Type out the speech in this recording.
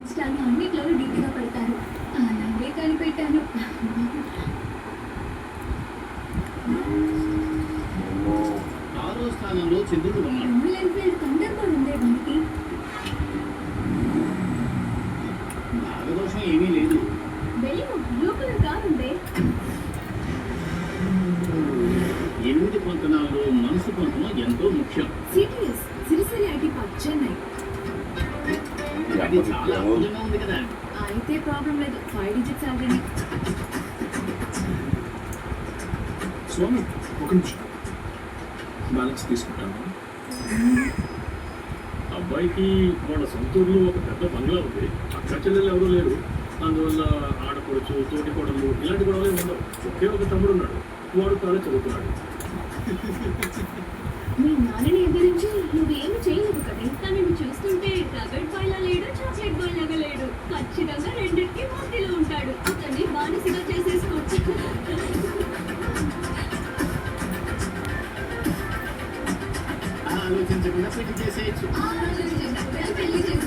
ఇష్టాన్ని అన్నిట్లోనూ డీప్గా పెడతారు. అలాగే కనిపెట్టాను. ఆరో స్థానంలో చంద్రుడు ఉన్నాడు. రాయల్ ఎన్ఫీల్డ్ థండర్ బర్డ్ ఉందే వానికి. నాగదోషం ఏమీ లేదు. వెలిగో బ్లూ కలర్ కార్ ఉందే. 8 పంతనాల్లో మనసు పంతనం ఎంతో ముఖ్యం. సిటిఎస్ సిరిసిరి ఐటీ పార్క్ చెన్నై. అది చాలా అద్భుతంగా ఉంది కదా. అయితే ప్రాబ్లం లేదు. 5 డిజిట్స్ ఆల్రెడీ. స్వామి ఒక నిమిషం బ్యాలెన్స్ తీసుకుంటాను. అబ్బాయికి వాళ్ళ సొంత ఊర్లో ఒక పెద్ద బంగ్లా ఉంది. అక్క చెల్లెలు ఎవరూ లేరు. అందువల్ల ఆడపడుచు తోటి కోడలు ఇలాంటి గొడవలే ఉండవు. ఒకే ఒక తమ్ముడు ఉన్నాడు. వాడు కాలేజ్ చదువుతున్నాడు. మీ నాన్నని ఎదిరించి నువ్వేమి చేయలేదు కదా. కానీ నువ్వు చూస్తుంటే రబడ్ బాయ్ లా లేడు, చాక్లెట్ బాయ్ లాగా లేడు. ఖచ్చితంగా రెండింటికి మధ్యలో ఉంటాడు. అతన్ని బానిసగా చేసేసుకోవచ్చు. ఆలోచించకుండా పెళ్లి చేసేయచ్చు. ఆలోచించకుండా పెళ్లి చేసేసుకోవచ్చు.